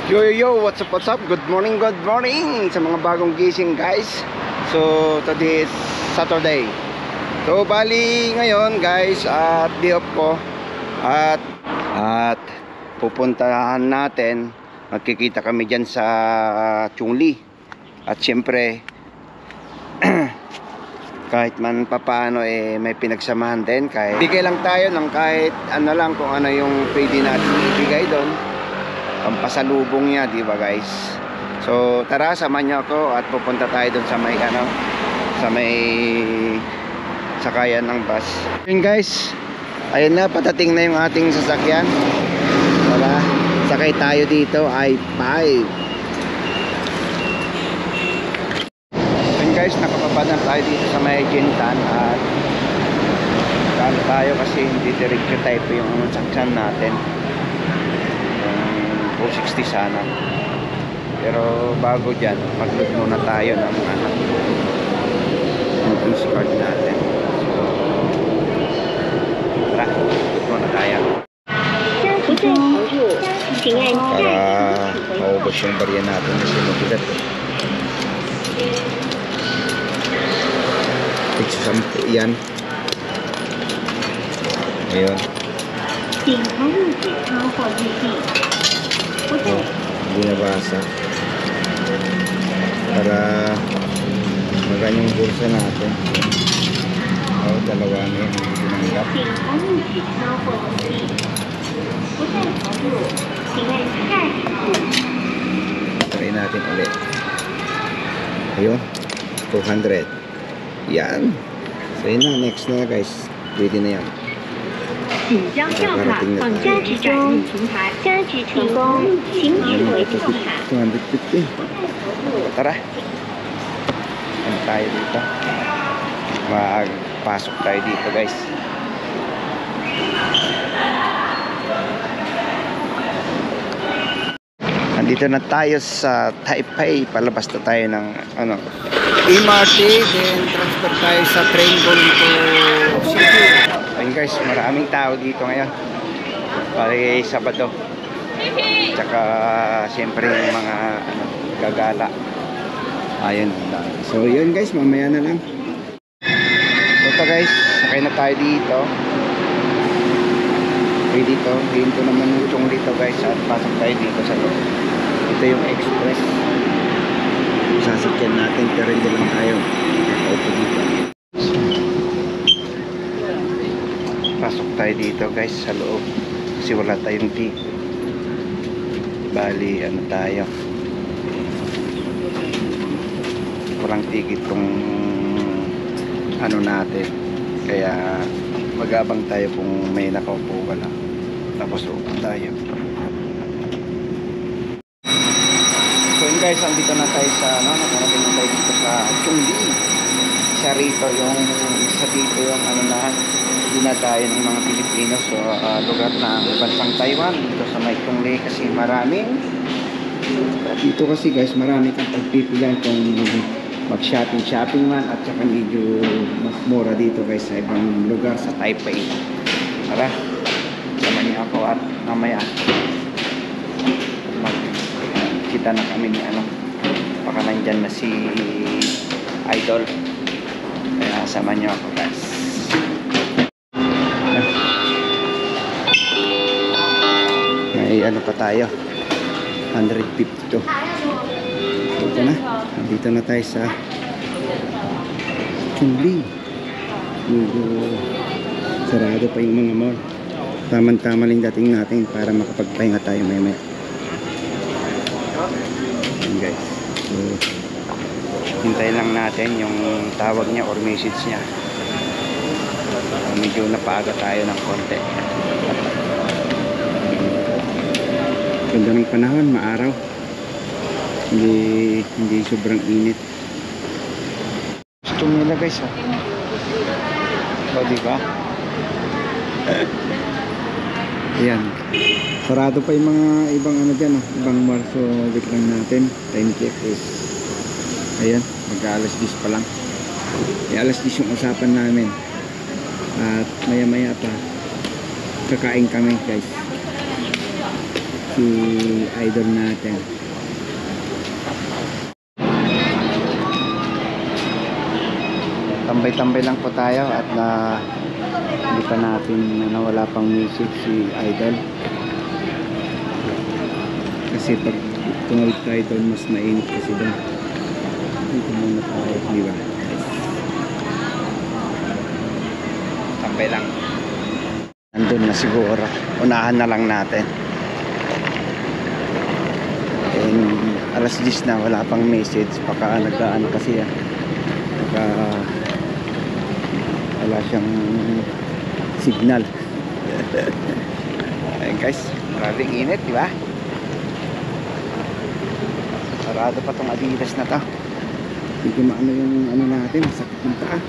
Yo yo yo, what's up? Good morning sa mga bagong gising guys. So today is Saturday. So bali ngayon guys at day off ko at pupuntahan natin. Magkikita kami dyan sa Chungli. At syempre kahit man papaano may pinagsamahan din, kahit bigay lang tayo ng kahit ano lang, kung ano yung pwede natin ibigay doon, pampasalubong niya, di ba guys? So tara, samahan niyo ako at pupunta tayo doon sa may sa may sakayan ng bus. Yun guys, ayun na, patating na yung ating sasakyan. Tara, sakay tayo dito, I-5. Guys, nakapabad na tayo dito sa may Jintan at kano tayo kasi hindi diretso type yung sakyan natin, yung 460 sana, pero bago dyan mag-load muna tayo ng yung card natin. So tara, load muna tayo para maubos yung barya natin kasi mabigat. Sampo yan. Ayun. Hindi nabasa. Para magaan yung bulsa natin. Dalawa na yan. Hindi tinanggap. Try natin ulit. Ayun. 200. Yan. So yun na, next na guys. Pwede na yan. Nakakarating na tayo. 250. Tara. Ano tayo dito? Magpasok tayo dito guys. Nandito na tayo sa Taipei. Palabas na tayo ng MRT, then transfer tayo sa train going to Cebu. Ayun guys, maraming tao dito ngayon. Pari Sabado. Tsaka siyempre yung mga gagala. Ayun. So yun guys, mamaya na lang. So guys, sakay na tayo dito. Okay, dito. Hinto naman yung dito guys. At pasok tayo dito sa loob. Ito yung express. Sasakyan natin, pero hindi lang tayo nakaupo dito. Pasok tayo dito guys sa loob kasi wala tayong ticket. Bali tayo, walang ticket kung natin, kaya mag-abang tayo kung may nakaupo ka na, tapos upo tayo. Guys, andito na tayo sa nakarating na tayo dito sa Chungli. Isa rito yung isa dito yung dinadayo ng mga Pilipino. So lugar na bansang Taiwan dito sa may Chungli kasi maraming dito kasi guys, marami kang pagpipilian kung mag-shopping man, at saka medyo mas mura dito guys sa ibang lugar sa Taipei. Tara, sama niyo ako at mamaya kita na kami ni baka nandyan na si Idol, kaya sama nyo ako guys. May pa tayo 152. Ito na, dito na tayo sa Chungli. Sarado pa yung mga mall. Tama-tama lang dating natin para makapagpahinga tayo maya-maya guys. So hintay lang natin yung tawag niya or message niya. Medyo napaaga tayo ng konti. Ganda ng panahon, maaraw, hindi sobrang init. Gusto nila guys diba? Ayan, sarado pa yung mga ibang dyan, ibang mall. So wait lang natin, time check is ayan, mag-alas 10 pa lang. Alas 10 yung usapan namin at maya maya pa kakain kami guys. si idol natin. Tambay-tambay lang po tayo at hindi pa natin wala pang music si idol. Kasi pag tumawid tayo doon mas mainit kasi doon. Dito muna tayo, di ba? Tambay lang. Nandun na siguro. Unahan na lang natin. And alas 10 na, wala pang message. Baka nagdaan kasi yan. Baka wala siyang signal. Ayun guys, maraming init, di ba? Sarado pa tong Adidas na to. Hindi maano yung natin, sakit ng paa.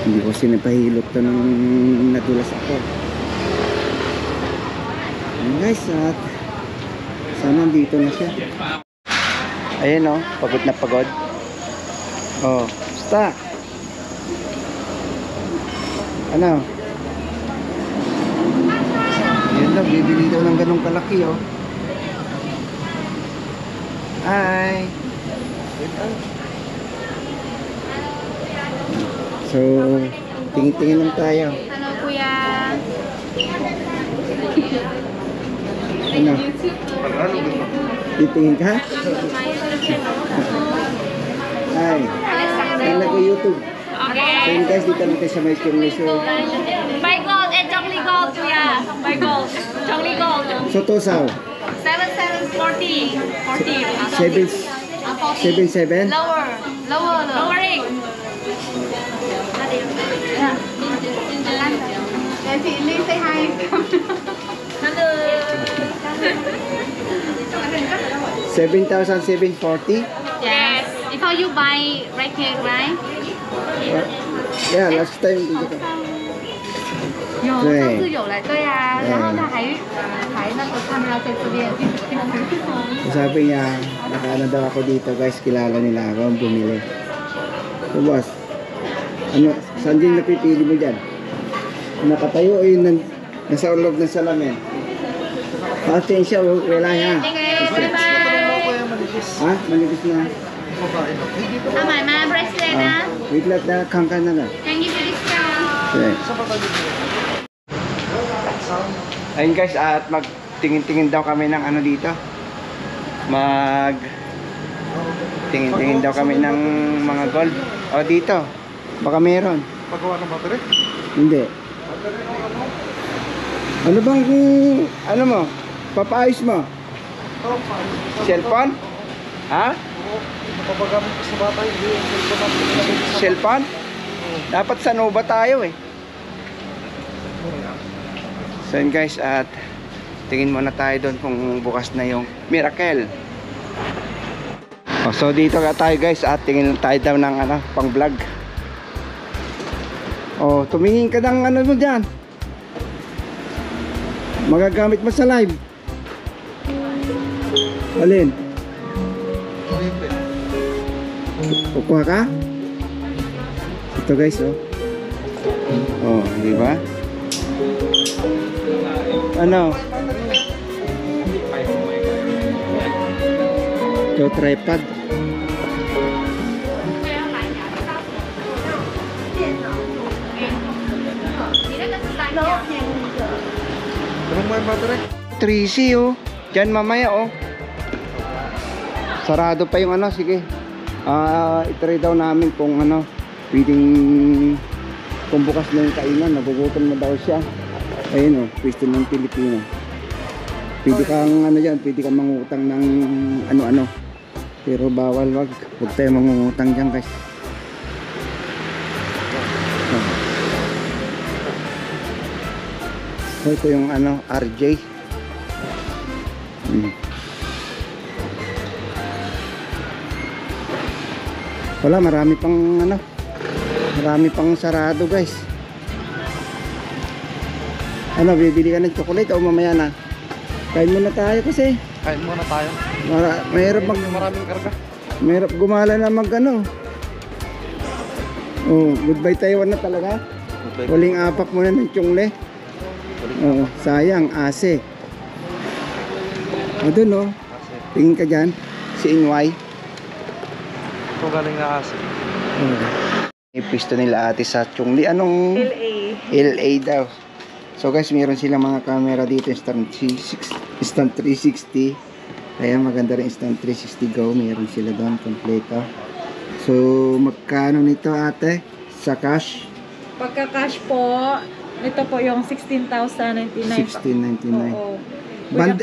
Hindi ko sinipahilot to ng nadulas ako. Ayun guys, at sana dito na siya. Ayun o, pagod na pagod. Oh, basta. Ano? Yun lang, bibili daw ng ganong kalaki oh. Hi. So, tingin-tingin lang tayo. Hello, kuya. Ano? Titingin ka? Hi. Tingin na ko YouTube. Okay. So yun guys, dito lang tayo sa may show. Buy gold and Chongli gold, kuya. Buy gold. Chongli gold. So to sao? 7740. 77? Lowering. Say hi. Hello. 7,740? Yes. Before you buy right here, right? Yeah, last time dito ka. 有，对上次有来，对呀、然后他还那个他们要在这边。 Sabi niya, nakaano daw ako dito guys, kilala nila ako ang bumili. So boss, ano, saan din napipili mo dyan? Nakatayo o yun nasa loob ng salamin? Pasensya, wala niya. Okay, bye-bye. Ha? Manipis na. 要买吗 bracelet 呢 Wait lang na, kangka na nga.？Can give you discount. Okay. Ayun guys, at magtingin-tingin daw kami ng ano dito. Tingin-tingin daw kami ng mga gold. O dito, baka meron. Pagawa ng battery? Hindi. Ano bang, ano mo? Papaayos mo? Cellphone? Ha? Napapagamit ko sa bata, hindi yung cellphone natin. Cellphone? Dapat sa Nova tayo eh. So yun guys, at tingin muna tayo doon kung bukas na yung Miracle. So dito ka tayo guys, at tingin tayo daw ng pang vlog. Oh, tumingin ka ng ano mo dyan. Magagamit mo sa live. Alin? Kukuha ka? Ito guys oh. Oh, di ba? Ano? Ito tripod. Tanong mo yung battery? 3C oh. Diyan mamaya oh. Sarado pa yung sige. I-try daw namin kung pwedeng kung bukas na yung kainan, nagugutom na daw siya. Ayun oh, pwesto ng Pilipino. Pwede kang pwede kang mangutang ng ano-ano. Pero bawal, wag tayo mangungutang diyan guys. So ito yung RJ. Wala, marami pang sarado guys. Bibili ka ng chocolate o mamaya na? Kain muna tayo kasi Kain muna tayo. mahirap Maraming karga. mahirap gumala na Oh, goodbye Taiwan na talaga. Huling apak muna ng Chongle. Oo, sayang, ase. O dun oh. Tingin ka dyan. Si Inway. Ito galing na kasi. Ipisto nila ate sa Chongle. Anong? LA. LA daw. So guys, meron silang mga camera dito. Instant 360. Kaya maganda rin Instant 360 Go. Meron sila doon. Kompleto. So, magkano nito ate? Sa cash? Pagka cash po, ito po yung 16,099. 1699. Oo.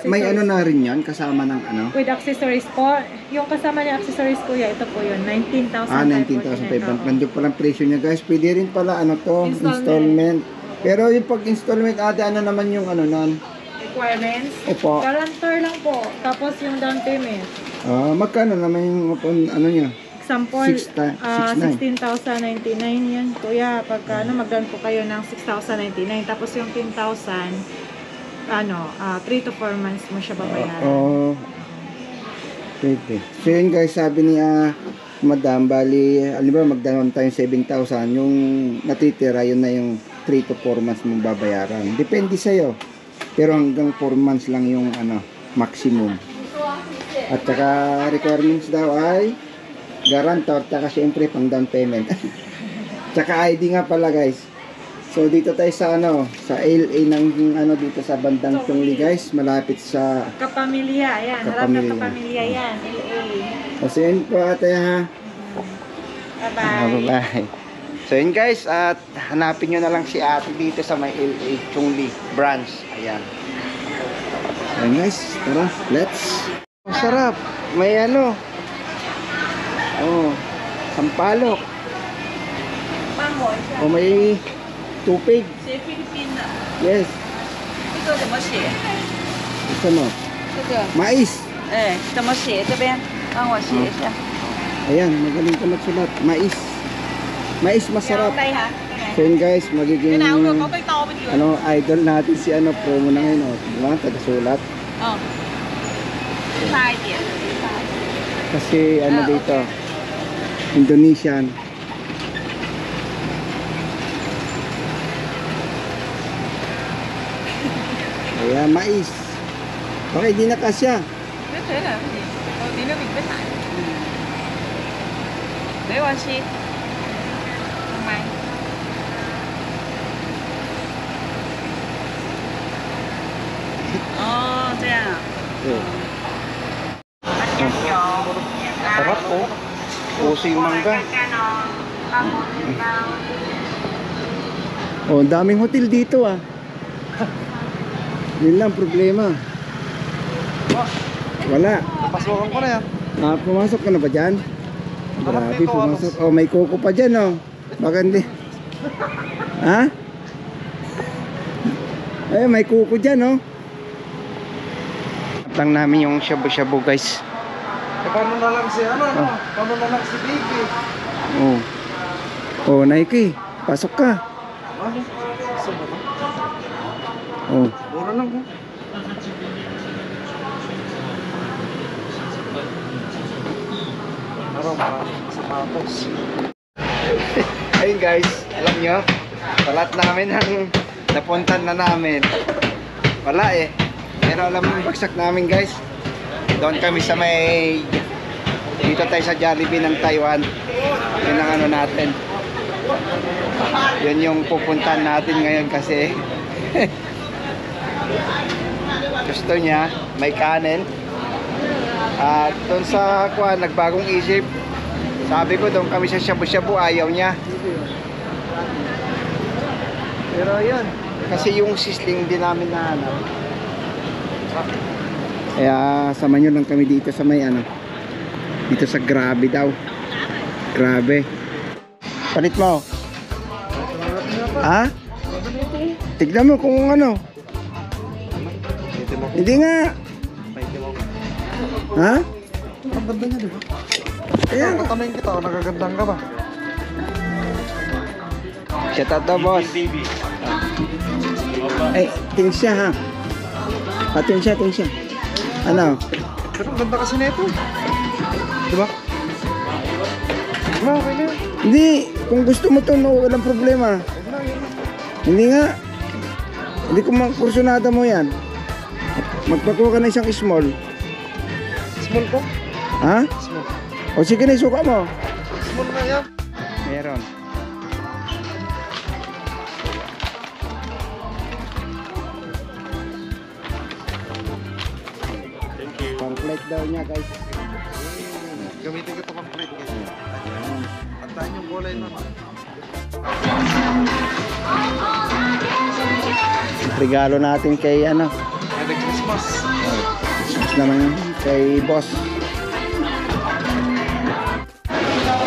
May ano na rin yan? Kasama ng ano? With accessories po. Yung kasama niya accessories kuya, ito po yun. 19,549. 19,500. Nandun palang presyo niya guys. Pwede rin pala ano to? Installment. Pero yung pag installment ate, ano naman yung ano nun? Requirements? Opo. Guarantor lang po. Tapos yung down payment. Magkano naman yung ano niya? Example, 16,099 yan. Kuya, pagka mag-down po kayo ng 6,099. Tapos yung 10,000, 3 to 4 months mo siya babayaran. Pwede. So yun guys, sabi ni Madam, bali, alam ba, mag-down tayo 7,000. Yung natitira, yun na yung 3 to 4 months mong babayaran. Depende sa'yo. Pero hanggang 4 months lang yung maximum. At saka requirements daw ay guarantor, tsaka syempre pang down payment. Tsaka ID nga pala guys. So dito tayo sa sa LA ng dito sa bandang Chongle guys, malapit sa Kapamilya, yan. Harap ng Kapamilya yan, LA. So yun po ate ha. Bye-bye. Bye-bye. So yun guys, at hanapin nyo na lang si ate dito sa may LA Chongle branch. Ayan. Ayan guys, tara, let's. Masarap. May sampalok. O may tupig. Yes. Ito mo. Mais. 怎么写？这边帮我写一下。 Ayan, magaling ka magsulat. Mais. Mais masarap. So yun guys, magiging idol natin si promo na ngayon. Diba? Taga-sulat. Kasi dito, Indonesian. Ayan, mais. Okay, di na kasya. 没关系，买。哦，这样啊。 Sarap po. Puso yung mangga. Oh, daming hotel dito Yun lang problema. Wala. Napasukan ko na yan. Pumasok ka na ba dyan? Grabe, pumasok. Oh, may kuko pa dyan Baka hindi. Ha? Ay, may kuko dyan lang namin yung shabu-shabu guys. Paano na lang si Paano na lang si Baby? Nike, pasok ka. Mura lang ko. Sapatos. Ayun guys, alam nyo, salat namin ang napuntan na namin. Wala Pero alam mo yung bagsak namin guys. Doon kami sa may dito tayo sa Jollibee ng Taiwan. Yun ang natin. Yun yung pupuntahan natin ngayon kasi gusto niya may kanin. At doon sa nagbagong isip. Sabi ko doon kami sa shabu-shabu, ayaw niya. Pero yun, kasi yung sisling din namin na kaya sama nyo lang kami dito sa may dito sa Grabe daw. Grabe. Palit mo. Ha? Tignan mo kung Hindi nga. Ha? Ang ganda niya, diba? Ayan. Tatanungin kita, nagagandang ka ba? Shout out daw, boss. Tingin siya ha. Tingin siya. Ano? Pero ang ganda kasi nito. Diba? Okay na. Hindi, kung gusto mo to, walang problema. Hindi nga. Hindi ko kursunada mo yan. Magpakuha ka na isang small. Small ko? Ha? Small. O sige na, isuka mo. Small na yan. Meron. Pang plate daw niya guys. Gamitin ko ito pang plate guys. Antayin yung kulay naman. Regalo natin kay ano. Merry Christmas. Christmas naman yun, kay boss.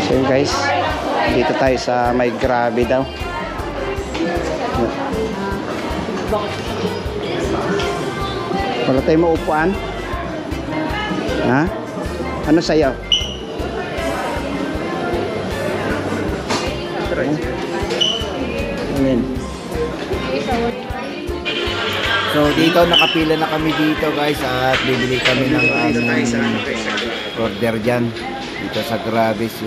So yun guys, dito tayo sa may grabe daw. Wala tayong maupuan. Ha? Ano sa'yo? Ayan. So dito nakapila na kami dito guys at bibili kami ng order dyan dito sa Grabe. So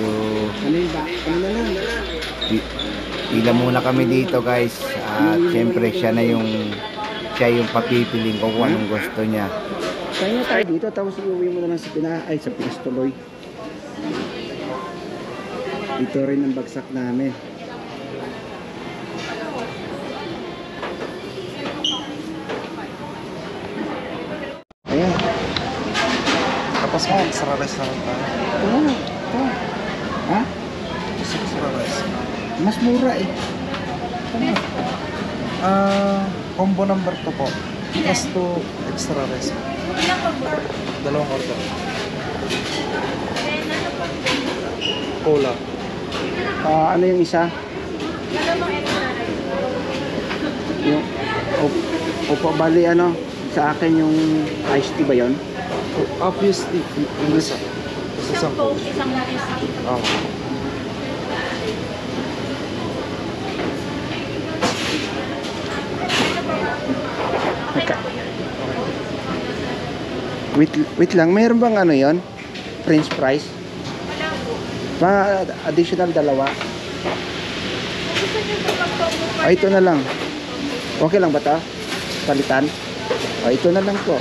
pila muna kami dito guys at syempre siya yung papipiling ko kung anong gusto niya. Kaya tayo dito tapos iuwi mo na lang sa sa Pinas tuloy. Ito rin ang bagsak namin. Ayan. Tapos mo, extra rice na lang tayo. Ito. Ha? Extra rice. Mas mura eh. Combo number 2 po. Plus 2 extra rice. Dalawang order. Cola. Ano yung isa? Yung opo bali ano sa akin yung iced tea ba yon? Obviously, yung isa. Isang cola. Okay. Wait lang, mayroon bang ano yon? French fries? Additional dalawa. Ito na lang. Okay lang ba ito? Palitan? Ito na lang po.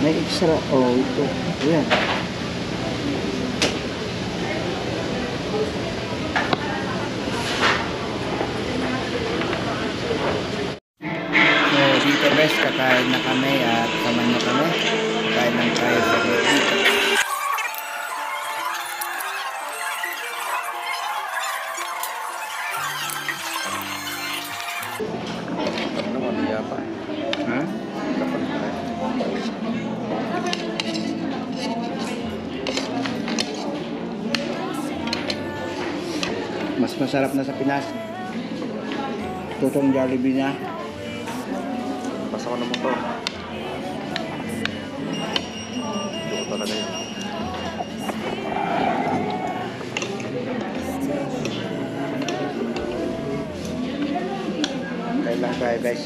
May extra. Ito. Ayan. So dito guys, kakain na kami at sama nyo kami. Kakain lang tayo sa dito. Ha? Mas masarap na sa Pinas. Tutong Jollibee niya. Basta ko na motor. Ito talaga yun. Kailan tayo guys?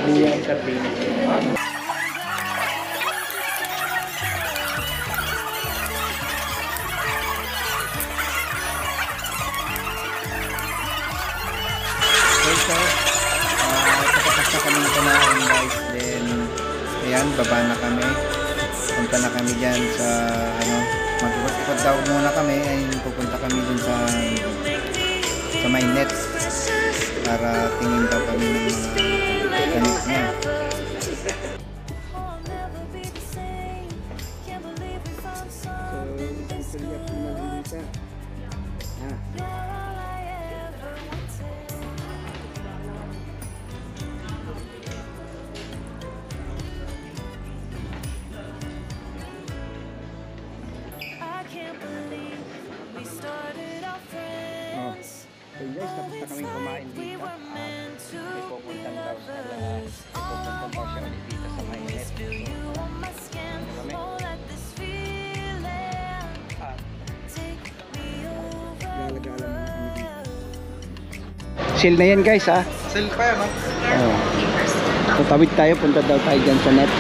Biyang sa Pinas. Tapos na kami kumain guys, then ayan, baba na kami, punta na kami dyan sa mag-ikot daw muna kami, ayun, pupunta kami dun sa may net para tingin daw kami ng mga ganit niya. So guys, tapos na kami kumain dito. May pupuntan daw siya ulit dito sa may net. So, kami. Galagala muna kami dito. Sale na yan guys ha. Sale pa yan, ha? Oh. Tatawid tayo, punta daw tayo dyan sa net.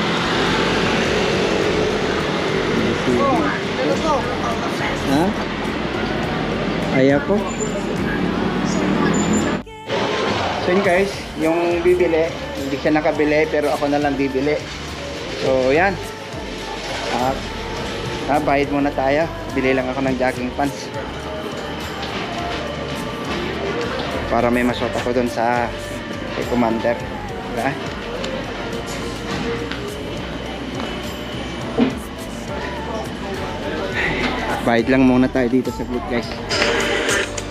Ha? Ayaw ko. So yun guys, yung bibili, hindi siya nakabili pero ako na lang bibili. So yan. Bayad muna tayo. Bili lang ako ng jogging pants. Para may masot ako dun sa kay Commander. Diba? Bayad lang muna tayo dito sa booth guys.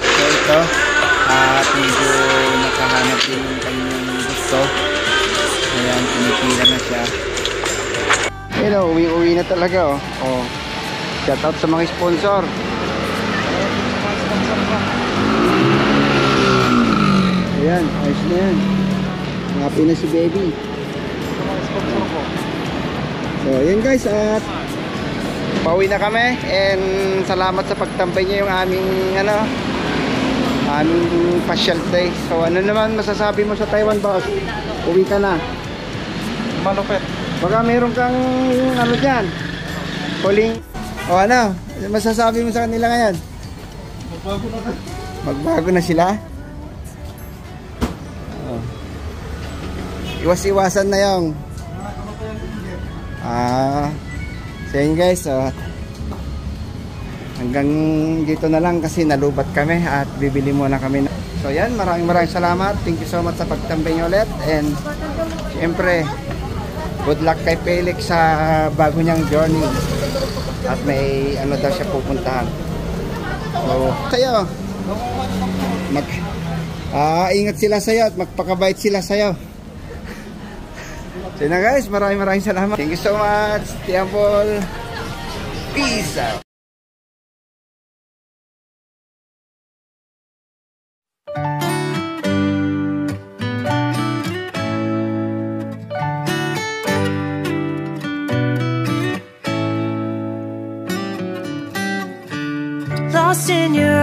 So ito, at medyo nakahanap din yung kanyang gusto. Ayan, pinipila na siya. Pero uwi-uwi na talaga oh. Shout out sa mga sponsor. Ayan, ayos na yan. Happy na si baby. So ayan guys, at pauwi na kami. And salamat sa pagtambay niyo yung aming aming pasyal day. So ano naman masasabi mo sa Taiwan, boss? Uwi ka na. Malupit. Baka meron kang dyan, huling o ano masasabi mo sa kanila ngayon? Magbago na sila. Iwas-iwasan na yung so yun guys, hanggang dito na lang kasi nalubat kami at bibili muna kami. So yan, maraming salamat. Thank you so much sa pagtambay nyo ulit. And syempre good luck kay Felix sa bago niyang journey. At may daw siya pupuntahan. So sa'yo, ingat sila sa'yo at magpakabait sila sa'yo. So na guys, maraming salamat. Thank you so much. Tiampol. Peace out. Lost in your